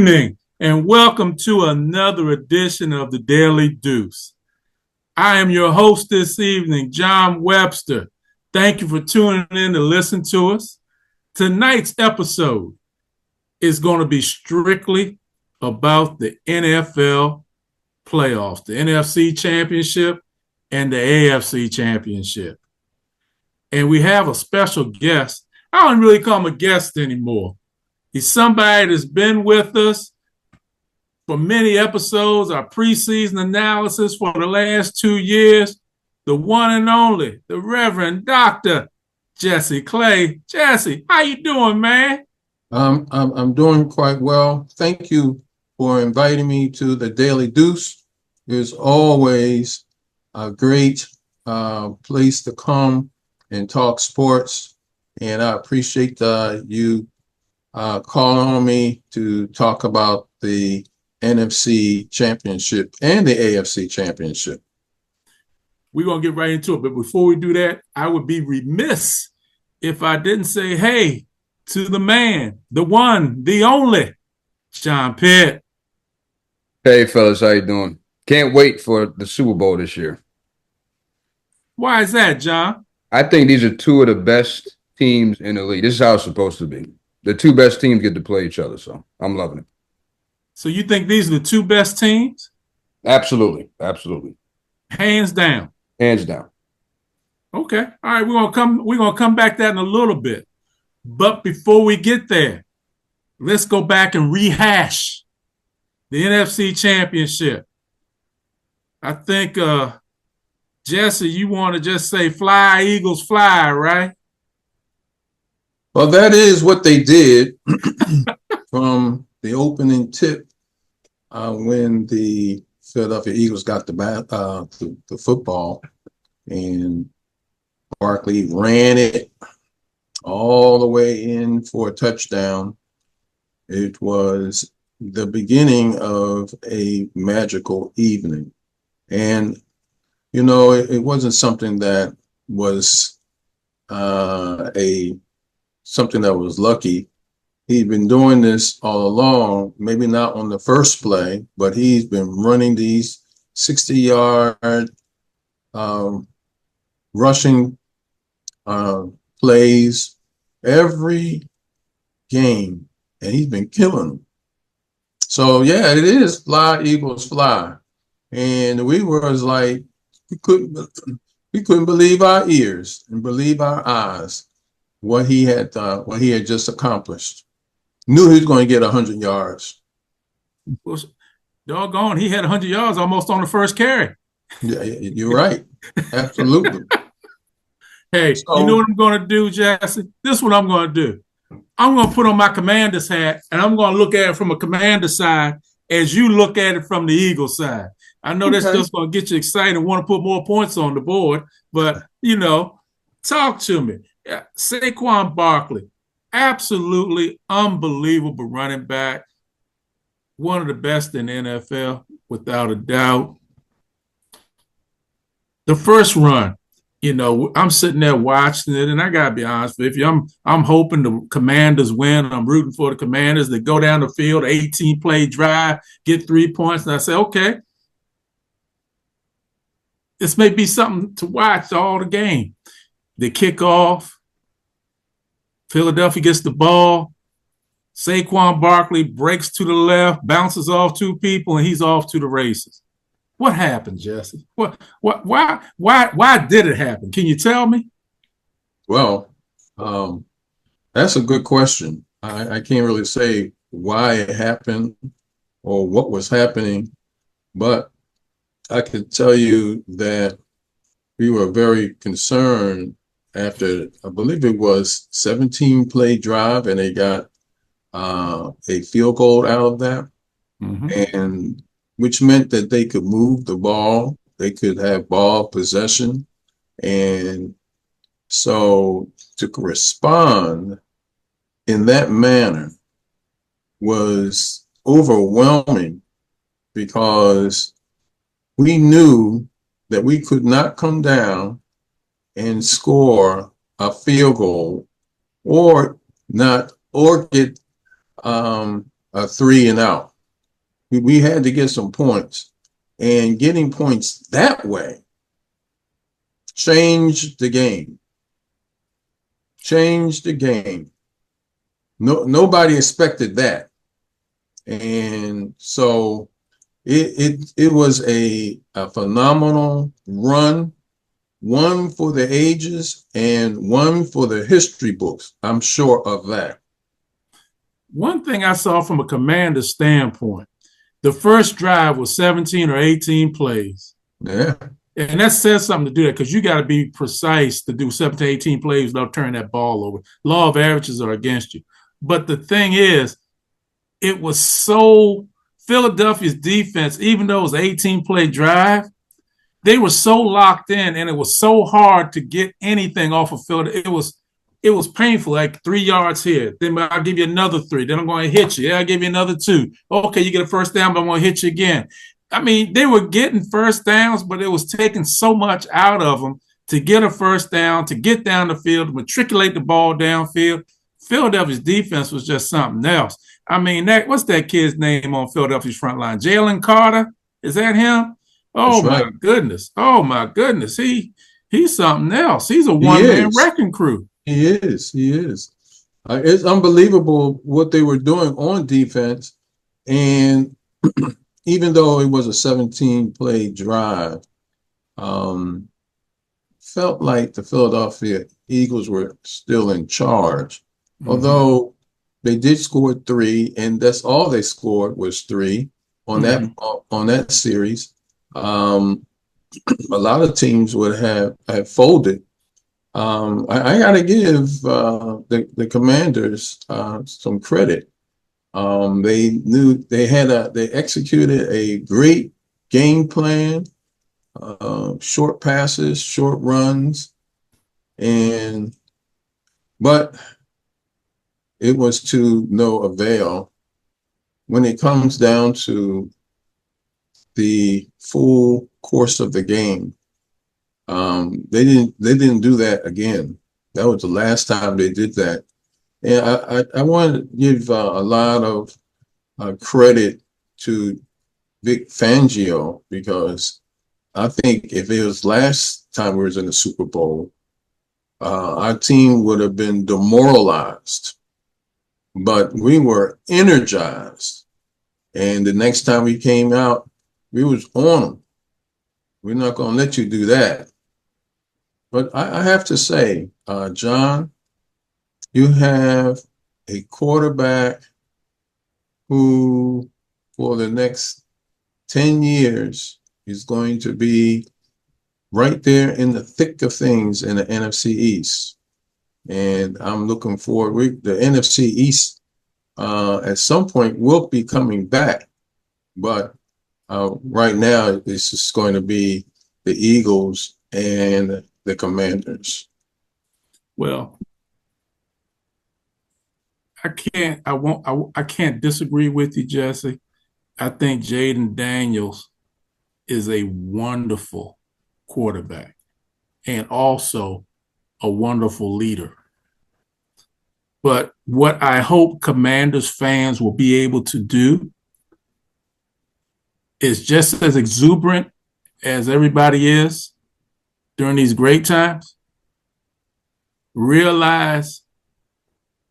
evening, and welcome to another edition of the Daily Deuce. I am your host this evening, John Webster. Thank you for tuning in to listen to us. Tonight's episode is going to be strictly about the NFL playoffs, the NFC Championship and the AFC Championship. And we have a special guest. I don't really call him a guest anymore. He's somebody that's been with us for many episodes, our preseason analysis for the last 2 years, the one and only, the Reverend Dr. Jesse Clay. Jesse, how you doing, man? I'm doing quite well. Thank you for inviting me to the Daily Deuce. It's always a great place to come and talk sports, and I appreciate you calling on me to talk about the NFC Championship and the AFC Championship. We're going to get right into it, but before we do that, I would be remiss if I didn't say hey to the man, the one, the only, Sean Pitt. Hey, fellas, how you doing? Can't wait for the Super Bowl this year. Why is that, John? I think these are two of the best teams in the league. This is how it's supposed to be. The two best teams get to play each other, so I'm loving it. So you think these are the two best teams? Absolutely. Absolutely. Hands down. Hands down. Okay. All right, we're gonna come back to that in a little bit. But before we get there, let's go back and rehash the NFC Championship. I think Jesse, you want to just say fly, Eagles fly, right? Well, that is what they did from the opening tip when the Philadelphia Eagles got the football, and Barkley ran it all the way in for a touchdown. It was the beginning of a magical evening. And, you know, it wasn't something that was something that was lucky. He'd been doing this all along, maybe not on the first play, but he's been running these 60-yard rushing plays every game, and he's been killing them. So, yeah, it is fly, Eagles, fly. And we was like, we couldn't believe our ears and believe our eyes what he had just accomplished. Knew he was going to get 100 yards. Well, doggone, he had 100 yards almost on the first carry. Yeah, you're right. Absolutely. Hey, you know what I'm going to do, Jesse? This is what I'm going to do. I'm going to put on my commander's hat, and I'm going to look at it from a commander side as you look at it from the Eagle side. I know that's just going to get you excited and want to put more points on the board, but, you know, talk to me. Saquon Barkley, absolutely unbelievable running back, one of the best in the NFL, without a doubt. The first run, you know, I'm sitting there watching it, and I got to be honest with you, I'm hoping the Commanders win. I'm rooting for the Commanders. They go down the field, 18-play drive, get 3 points, and I say, okay, this may be something to watch all the game. They kick off. Philadelphia gets the ball. Saquon Barkley breaks to the left, bounces off two people, and he's off to the races. What happened, Jesse? Why did it happen? Can you tell me? Well, that's a good question. I can't really say why it happened or what was happening, but I can tell you that we were very concerned after, I believe it was 17-play drive, and they got a field goal out of that, and which meant that they could move the ball, they could have ball possession, and so to respond in that manner was overwhelming, because we knew that we could not come down and score a field goal or get a 3-and-out. We had to get some points, and getting points that way changed the game. Changed the game. Nobody expected that, and so it was a phenomenal run, one for the ages and one for the history books. I'm sure of that. One thing I saw from a commander standpoint, the first drive was 17 or 18 plays. Yeah. And that says something to do that, because you got to be precise to do 17 to 18 plays without turning that ball over. Law of averages are against you. But the thing is, it was so Philadelphia's defense, even though it was an 18-play drive, they were so locked in, and it was so hard to get anything off of Philadelphia. It was painful, like 3 yards here. Then I'll give you another 3. Then I'm going to hit you. Yeah, I'll give you another 2. Okay, you get a first down, but I'm going to hit you again. I mean, they were getting first downs, but it was taking so much out of them to get a first down, to get down the field, to matriculate the ball downfield. Philadelphia's defense was just something else. I mean, what's that kid's name on Philadelphia's front line? Jalen Carter? Is that him? Oh, That's right. my goodness. Oh, my goodness. He's something else. He's a one-man wrecking crew. He is. He is. It's unbelievable what they were doing on defense. And even though it was a 17-play drive, felt like the Philadelphia Eagles were still in charge. Mm-hmm. Although they did score 3, and that's all they scored was 3 on that series. A lot of teams would have folded. I got to give the Commanders some credit. They knew they executed a great game plan, short passes, short runs, but it was to no avail when it comes down to the full course of the game. They didn't do that again. That was the last time they did that. And I want to give a lot of credit to Vic Fangio, because I think if it was last time we was in the Super Bowl, our team would have been demoralized, but we were energized. And the next time we came out, we was on them. We're not going to let you do that. But I have to say, John, you have a quarterback who, for the next 10 years, is going to be right there in the thick of things in the NFC East. And I'm looking forward. The NFC East, at some point, will be coming back. But right now, it's just going to be the Eagles and the Commanders. Well, I can't disagree with you, Jesse. I think Jaden Daniels is a wonderful quarterback and also a wonderful leader. But what I hope Commanders fans will be able to do is, just as exuberant as everybody is during these great times, realize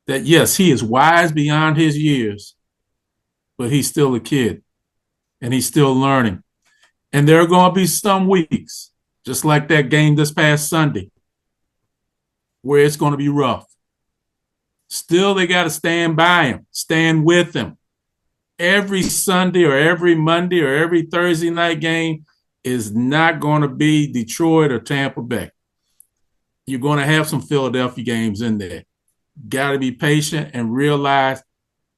that, yes, he is wise beyond his years, but he's still a kid and he's still learning. And there are going to be some weeks, just like that game this past Sunday, where it's going to be rough. Still, they got to stand by him, stand with him. Every Sunday or every Monday or every Thursday night game is not going to be Detroit or Tampa Bay. You're going to have some Philadelphia games in there. Got to be patient and realize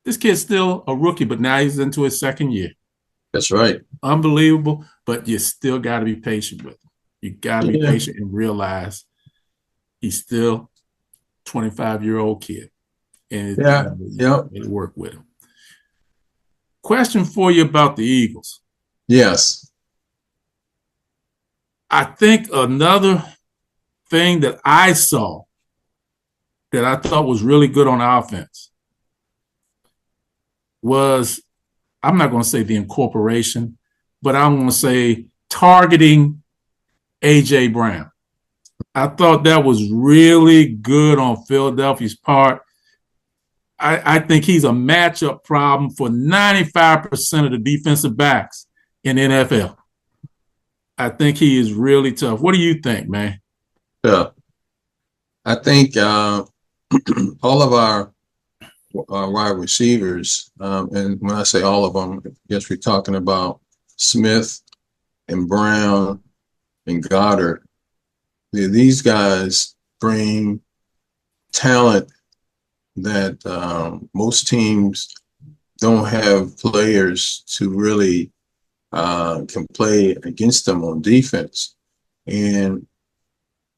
this kid's still a rookie, but now he's into his second year. That's right. Unbelievable, but you still got to be patient with him. You got to be patient and realize he's still a 25-year-old kid. And it work with him. Question for you about the Eagles. Yes. I think another thing that I saw that I thought was really good on offense was, I'm not going to say the incorporation, but I'm going to say targeting A.J. Brown. I thought that was really good on Philadelphia's part. I think he's a matchup problem for 95% of the defensive backs in the NFL. I think he is really tough. What do you think, man? Yeah, I think all of our wide receivers, and when I say all of them, I guess we're talking about Smith and Brown and Goddard. These guys bring talent that most teams don't have players to really can play against them on defense. And,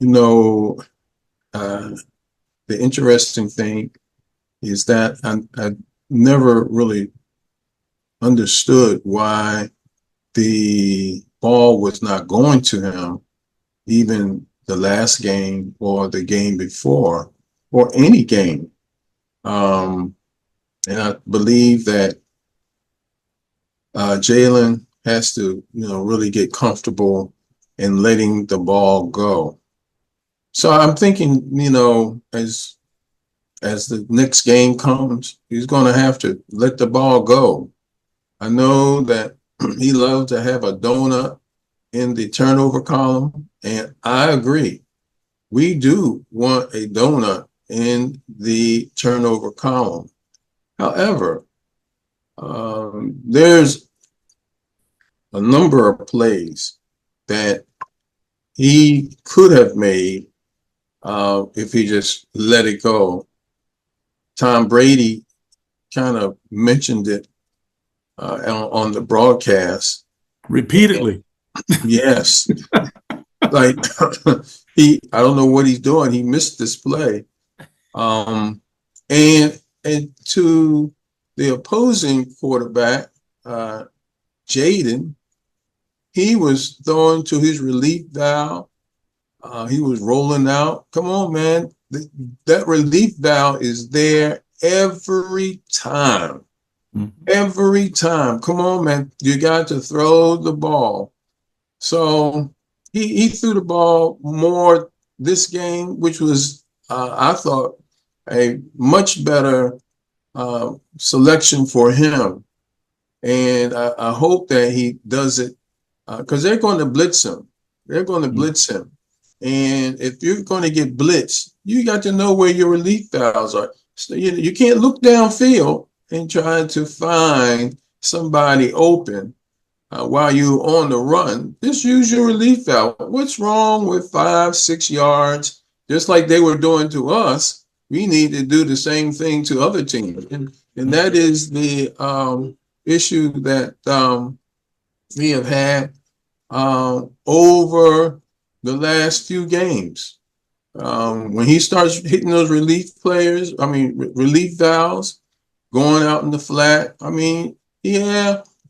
you know, the interesting thing is that I never really understood why the ball was not going to him, even the last game or the game before or any game. And I believe that Jalen has to, really get comfortable in letting the ball go. So I'm thinking, as the next game comes, he's going to have to let the ball go. I know that he loves to have a donut in the turnover column, and I agree. We do want a donut in the turnover column. However, there's a number of plays that he could have made if he just let it go. Tom Brady kind of mentioned it on the broadcast. Repeatedly. Yes. Like I don't know what he's doing. He missed this play. And to the opposing quarterback, Jaden, he was throwing to his relief valve. He was rolling out. Come on, man. That relief valve is there every time. Mm-hmm. Every time. Come on, man. You got to throw the ball. So he threw the ball more this game, which was, I thought, a much better selection for him. And I hope that he does it because they're going to blitz him. They're going to blitz him. And if you're going to get blitzed, you got to know where your relief valves are. So you can't look downfield and try to find somebody open while you're on the run. Just use your relief valve. What's wrong with 5-6 yards? Just like they were doing to us, we need to do the same thing to other teams. And that is the issue that we have had over the last few games. When he starts hitting those relief valves, going out in the flat,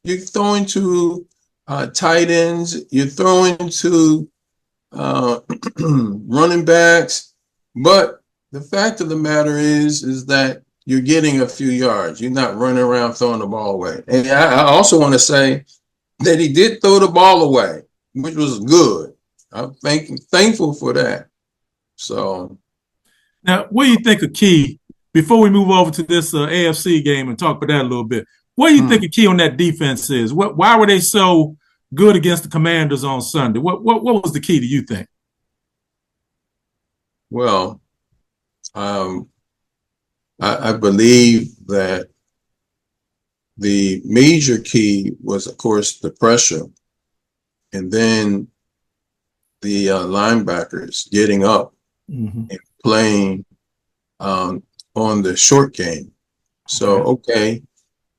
you're throwing to tight ends, you're throwing to running backs, but the fact of the matter is that you're getting a few yards. You're not running around throwing the ball away. And I also want to say that he did throw the ball away, which was good. I'm thankful for that. So now, what do you think of key? Before we move over to this AFC game and talk about that a little bit, what do you think a key on that defense is? Why were they so good against the Commanders on Sunday? What was the key, do you think? Well, I believe that the major key was, of course, the pressure, and then the linebackers getting up and playing on the short game. So, okay.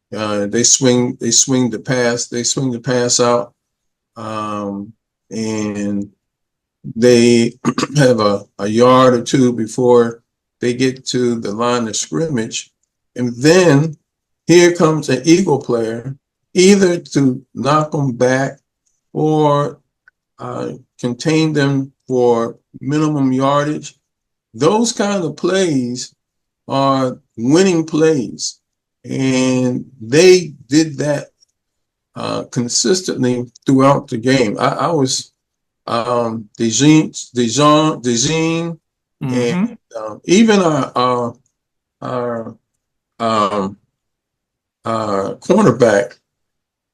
They swing the pass out, and they have a yard or two before they get to the line of scrimmage. And then here comes an Eagle player, either to knock them back or contain them for minimum yardage. Those kind of plays are winning plays. and they did that consistently throughout the game. I was Dejean, and even our cornerback,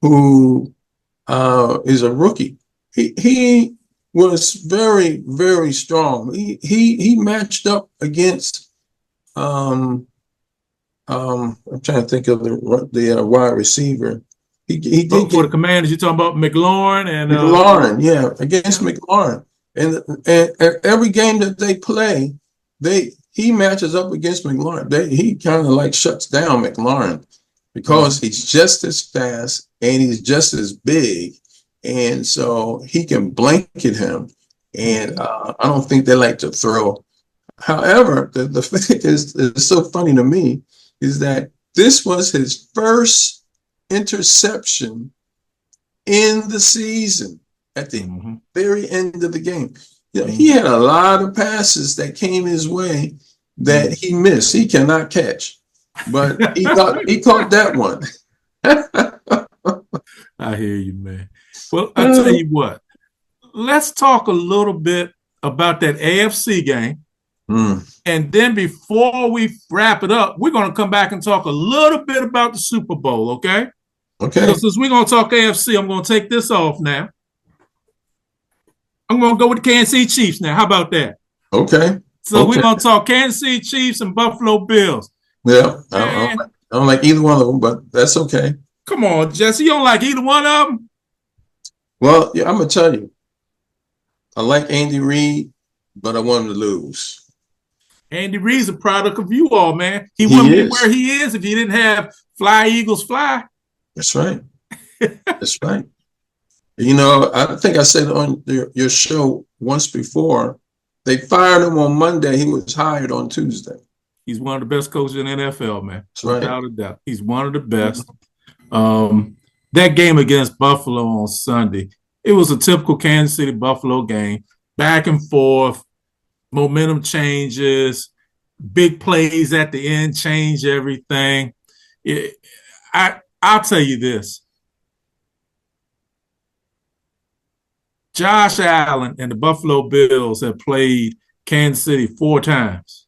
who is a rookie. He was very, very strong. He matched up against I'm trying to think of the wide receiver. He did For get the Commanders, you're talking about McLaurin and McLaurin, yeah, against McLaurin. And every game that they play, he matches up against McLaurin. He kind of like shuts down McLaurin because he's just as fast and he's just as big, and so he can blanket him. And I don't think they like to throw. However, the thing is so funny to me is that this was his first interception in the season at the very end of the game. You know, he had a lot of passes that came his way that he missed. He cannot catch, but he caught that one. I hear you, man. Well, I'll tell you what. Let's talk a little bit about that AFC game. And then before we wrap it up, we're going to come back and talk a little bit about the Super Bowl, okay? Okay. So since we're going to talk AFC, I'm going to take this off now. I'm going to go with the Kansas City Chiefs now. How about that? Okay. So we're going to talk Kansas City Chiefs and Buffalo Bills. Yeah. I don't like either one of them, but that's okay. Come on, Jesse. You don't like either one of them? Well, yeah, I'm going to tell you. I like Andy Reid, but I want him to lose. Andy Reid's a product of you all, man. He wouldn't be where he is if he didn't have Fly Eagles Fly. That's right. That's right. You know, I think I said on your show once before, they fired him on Monday. He was hired on Tuesday. He's one of the best coaches in the NFL, man. That's right. Without a doubt. He's one of the best. That game against Buffalo on Sunday, it was a typical Kansas City Buffalo game. Back and forth, momentum changes, big plays at the end change everything. I'll tell you this. Josh Allen and the Buffalo Bills have played Kansas City 4 times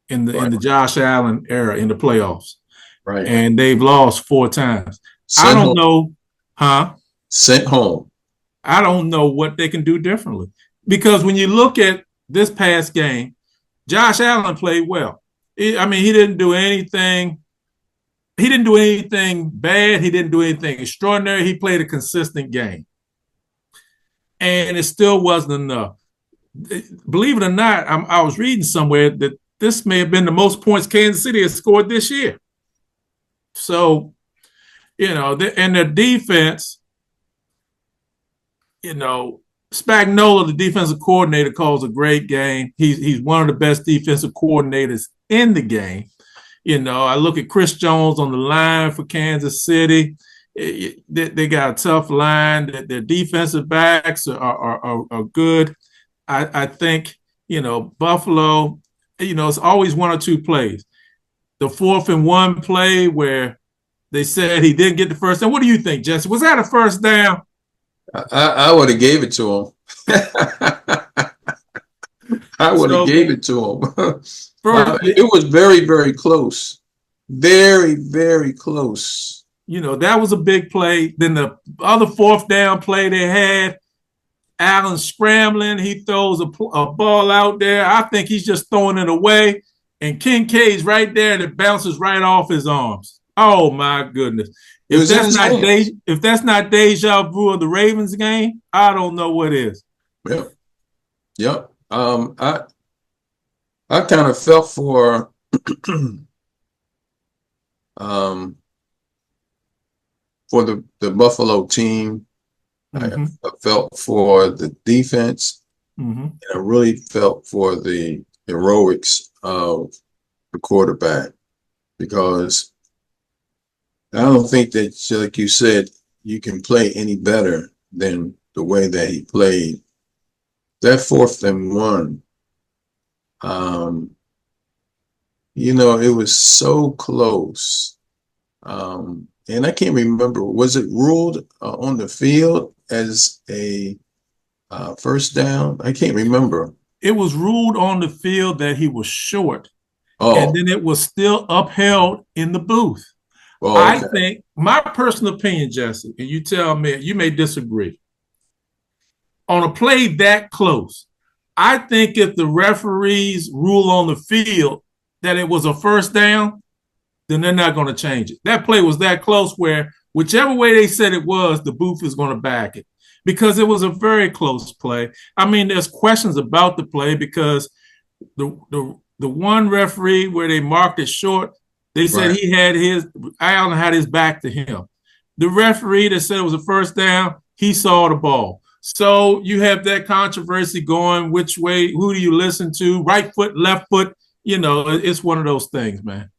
in the Josh Allen era in the playoffs. Right. And they've lost 4 times. I don't know, Sent home. I don't know what they can do differently. Because when you look at this past game, Josh Allen played well. He didn't do anything. He didn't do anything bad. He didn't do anything extraordinary. He played a consistent game. And it still wasn't enough. Believe it or not, I was reading somewhere that this may have been the most points Kansas City has scored this year. So, and their defense, Spagnuolo, the defensive coordinator, calls a great game. He's one of the best defensive coordinators in the game. I look at Chris Jones on the line for Kansas City. They got a tough line. Their defensive backs are good. I think, Buffalo, it's always 1 or 2 plays. The 4th and 1 play where they said he didn't get the first down. What do you think, Jesse? Was that a first down? I would have gave it to him. I would have gave it to him. It was very, very close. Very, very close. That was a big play. Then the other 4th down play they had, Allen scrambling. He throws a ball out there. I think he's just throwing it away. And Kincaid's right there and it bounces right off his arms. Oh, my goodness. If that's not deja vu of the Ravens game, I don't know what is. Yep. I kind of felt for the Buffalo team. I felt for the defense. And I really felt for the heroics of the quarterback, because I don't think that, like you said, you can play any better than the way that he played. That 4th and 1, it was so close. And I can't remember, was it ruled on the field as a first down? I can't remember. It was ruled on the field that he was short, and Oh, then it was still upheld in the booth. oh, I okay. think, my personal opinion, Jesse, and you tell me, you may disagree, on a play that close, I think if the referees rule on the field that it was a first down, then they're not going to change it. That play was that close where whichever way they said it was, the booth is going to back it because it was a very close play. I mean, there's questions about the play because the one referee where they marked it short, they said Right. he had Allen had his back to him. The referee that said it was a first down, he saw the ball. So you have that controversy going which way, who do you listen to, right foot, left foot, it's one of those things, man.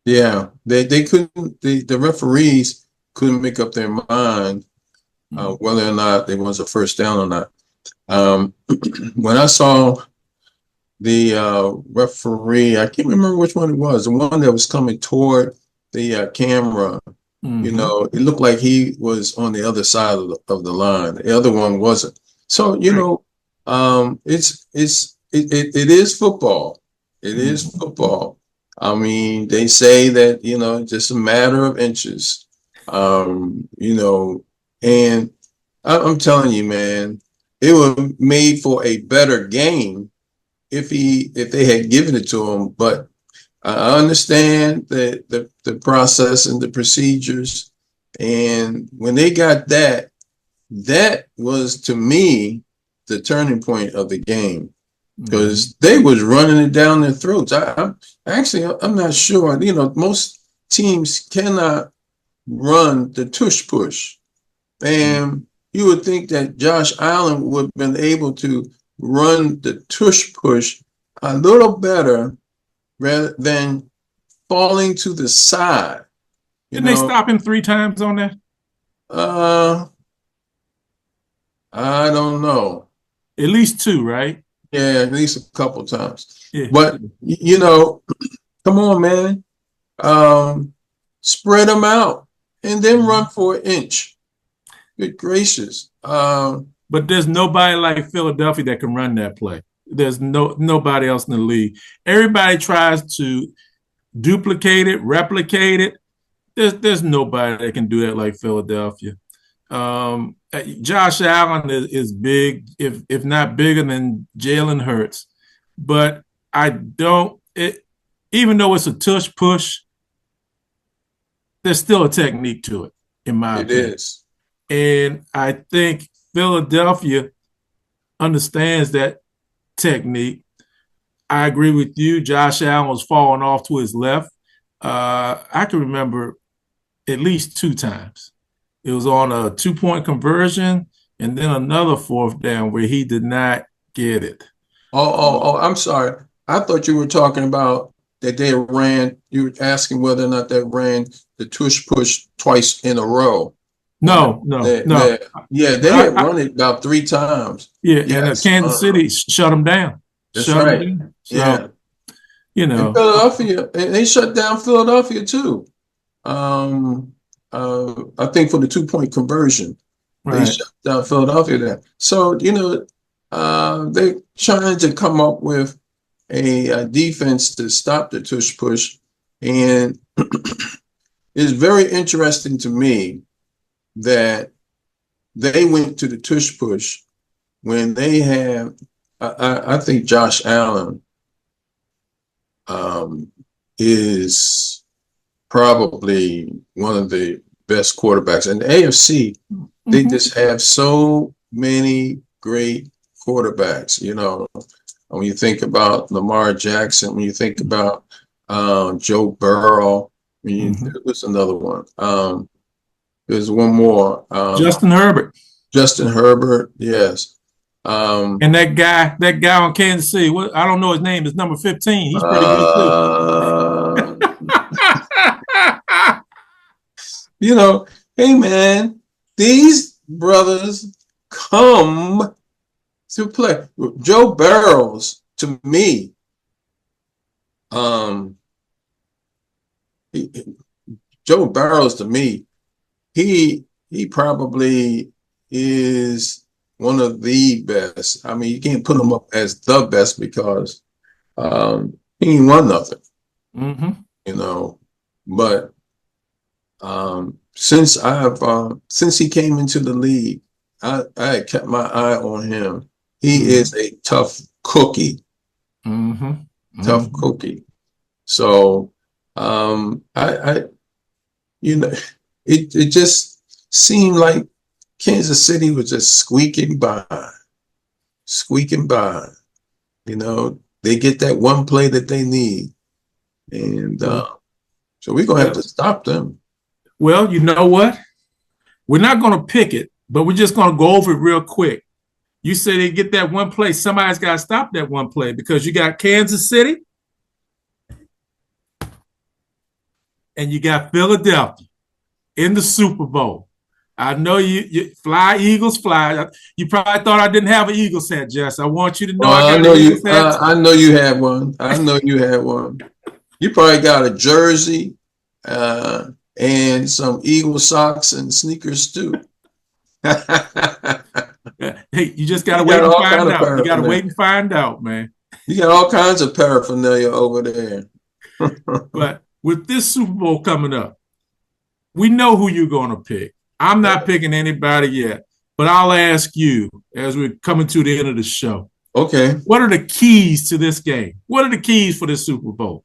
Yeah, they couldn't, the referees couldn't make up their mind whether or not it was a first down or not. When I saw the referee, I can't remember which one it was, the one that was coming toward the camera, Mm-hmm. it looked like he was on the other side of the line. The other one wasn't. So, Right. it is football. It is Mm-hmm. football. I mean, they say that, just a matter of inches. And I'm telling you, man, it was made for a better game if they had given it to him. But I understand the process and the procedures. And when they got that, that was to me the turning point of the game Mm-hmm. because they was running it down their throats. I'm not sure. Most teams cannot run the tush push, and you would think that Josh Allen would have been able to run the tush push a little better rather than falling to the side. You Didn't they know, stop him 3 times on that? uh, I don't know. At least two, right? Yeah, at least a couple times. Yeah. But come on, man. Spread them out and then run for an inch. Good gracious. But there's nobody like Philadelphia that can run that play. There's nobody else in the league. Everybody tries to duplicate it, replicate it. There's nobody that can do that like Philadelphia. Josh Allen is big, if not bigger than Jalen Hurts, but I don't. Even though it's a tush push, there's still a technique to it, in my it opinion. is. And I think Philadelphia understands that technique. I agree with you. Josh Allen was falling off to his left. I can remember at least 2 times. It was on a 2-point conversion and then another fourth down where he did not get it. I'm sorry. I thought you were talking about that they ran. You were asking whether or not they ran the tush push twice in a row. No, no, no. Yeah, they had run it about 3 times. Yeah, and Yes, Kansas City shut them down. that's Shut them right. down. Yeah, So, you and know, Philadelphia, and they shut down Philadelphia too. I think for the 2-point conversion, they right. shut down Philadelphia there. So they're trying to come up with a defense to stop the tush push, and it's very interesting to me that they went to the tush push when they have. I think Josh Allen is probably one of the best quarterbacks in the AFC. They just have so many great quarterbacks. When you think about Lamar Jackson, when you think about Joe Burrow, there's another one. There's one more. Justin Herbert. Justin Herbert, yes. And that guy on Kansas City, I don't know his name, is number 15. He's pretty good too. uh, hey man, these brothers come to play. Joe Burrows, to me, Joe Barrows, to me, he probably is one of the best. I mean, you can't put him up as the best because he ain't won nothing, you know. But since he came into the league, I had kept my eye on him. He is a tough cookie. Tough cookie. So I you know, it just seemed like Kansas City was just squeaking by. You know, they get that one play that they need. And so we're gonna have to stop them. Well, you know what? We're not going to pick it, but we're just going to go over it real quick. You say they get that one play. Somebody's got to stop that one play because you got Kansas City and you got Philadelphia in the Super Bowl. I know you fly, Eagles, fly. You probably thought I didn't have an Eagles hat, Jess. I want you to know I got an Eagles hat. I know you had one. I know you had one. You probably got a jersey and some Eagle socks and sneakers too. Hey, you just gotta wait and find out. You gotta wait and find out, man. You got all kinds of paraphernalia over there. But with this Super Bowl coming up, we know who you're gonna pick. I'm not picking anybody yet, but I'll ask you as we're coming to the end of the show. Okay. What are the keys to this game? What are the keys for this Super Bowl?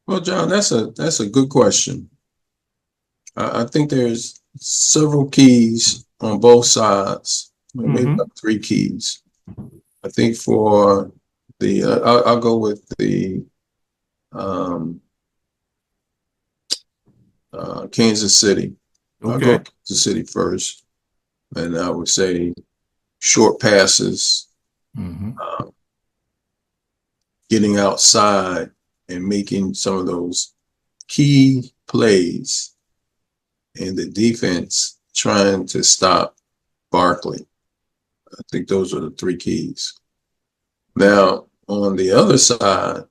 Well, John, that's a good question. I think there's several keys on both sides, maybe about 3 keys. I think for the I'll go with the Kansas City. Okay. I'll go Kansas City first, and I would say short passes, getting outside and making some of those key plays, and the defense trying to stop Barkley. I think those are the 3 keys. Now, on the other side,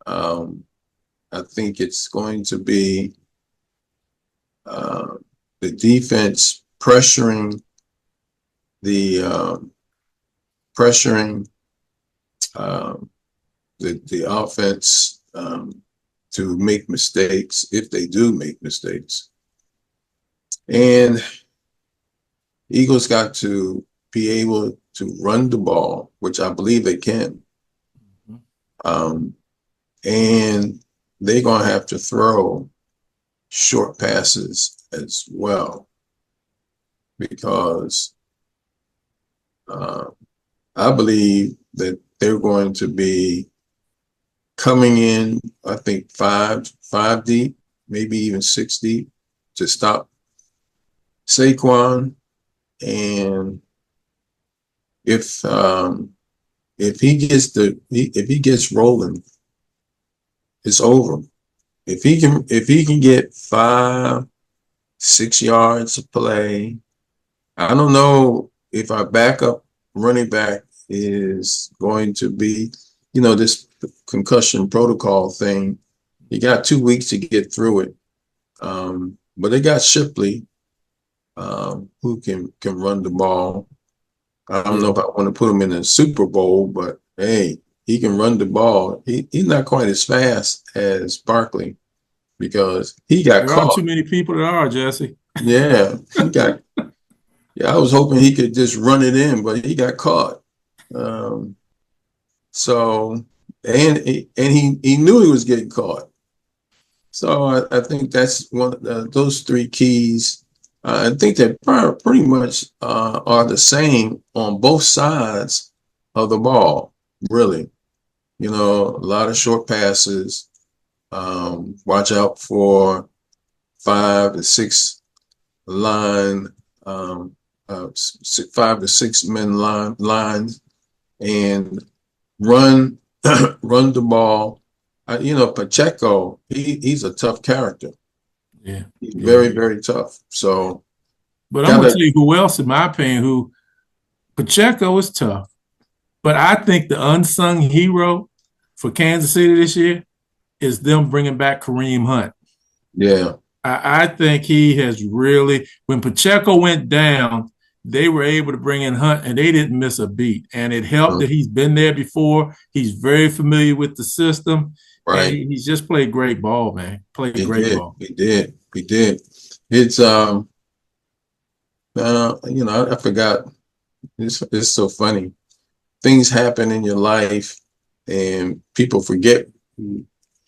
I think it's going to be the defense pressuring the offense to make mistakes if they do make mistakes. And Eagles got to be able to run the ball, which I believe they can. And they're going to have to throw short passes as well, because I believe that they're going to be coming in, I think, five deep, maybe even 6 deep to stop Saquon. And if he gets rolling, it's over. If he can get 5-6 yards of play, I don't know if our backup running back is going to be, this concussion protocol thing. You got 2 weeks to get through it. But they got Shipley, who can run the ball. I don't know if I want to put him in the Super Bowl, but hey, he can run the ball. He's not quite as fast as Barkley because he got caught. There aren't too many people that are, Jesse. Yeah, I was hoping he could just run it in, but he got caught. So he knew he was getting caught. So I think that's one of those 3 keys. I think they pretty much are the same on both sides of the ball, really. A lot of short passes. Watch out for 5 to 6 line, 5 to 6 men lines, and run the ball. Pacheco, he's a tough character. Yeah, he's very, very tough. So, but I'm gonna tell you who else, in my opinion, who Pacheco is tough. But I think the unsung hero for Kansas City this year is them bringing back Kareem Hunt. Yeah. I think he has really, when Pacheco went down, they were able to bring in Hunt and they didn't miss a beat. And it helped that he's been there before. He's very familiar with the system. Right. And he's just played great ball, man. Played great ball. He did. It's I forgot. It's so funny. Things happen in your life and people forget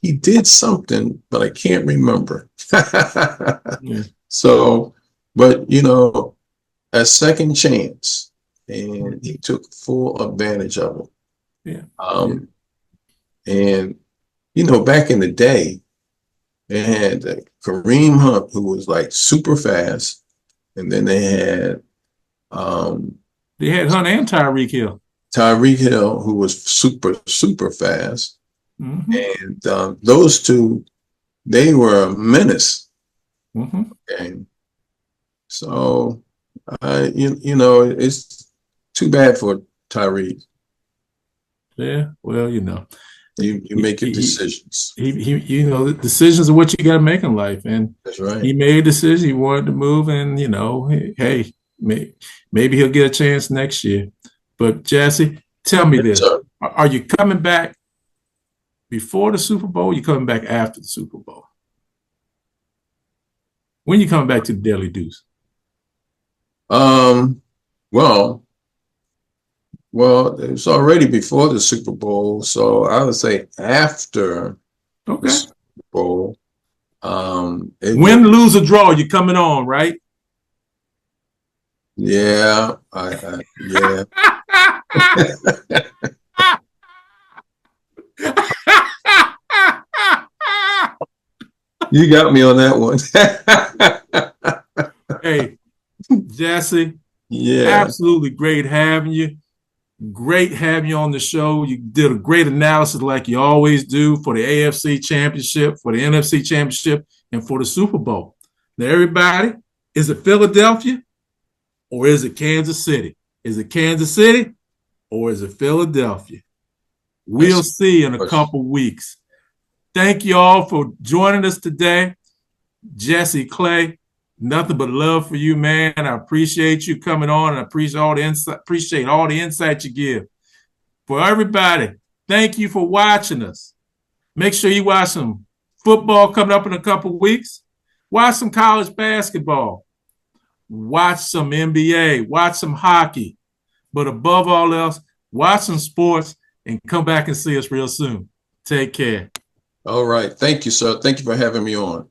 he did something, but I can't remember. Yeah. So, but a second chance, and he took full advantage of it. Yeah. And back in the day, they had Kareem Hunt, who was like super fast, and then they had Hunt and Tyreek Hill. Tyreek Hill, who was super, super fast. Mm-hmm. And those two, they were a menace. Mm-hmm. Okay. So, it's too bad for Tyreek. Yeah, well, you make your decisions. The decisions are what you got to make in life, and that's right. He made a decision. He wanted to move, and hey, maybe he'll get a chance next year. But Jesse, tell me this: are you coming back before the Super Bowl? Or are you coming back after the Super Bowl? When you coming back to the Daily Deuce? Well, it's already before the Super Bowl, so I would say after the Super Bowl. Win, lose, or draw, you're coming on, right? Yeah, yeah. You got me on that one. Hey, Jesse. Yeah. Absolutely great having you. Great having you on the show. You did a great analysis like you always do for the AFC Championship, for the NFC Championship, and for the Super Bowl. Now, everybody, is it Philadelphia or is it Kansas City? Is it Kansas City or is it Philadelphia? We'll see in a couple weeks. Thank you all for joining us today. Jesse Clay, nothing but love for you, man. I appreciate you coming on, and I appreciate all the insight you give. For everybody, thank you for watching us. Make sure you watch some football coming up in a couple weeks. Watch some college basketball. Watch some NBA. Watch some hockey. But above all else, watch some sports and come back and see us real soon. Take care. All right. Thank you, sir. Thank you for having me on.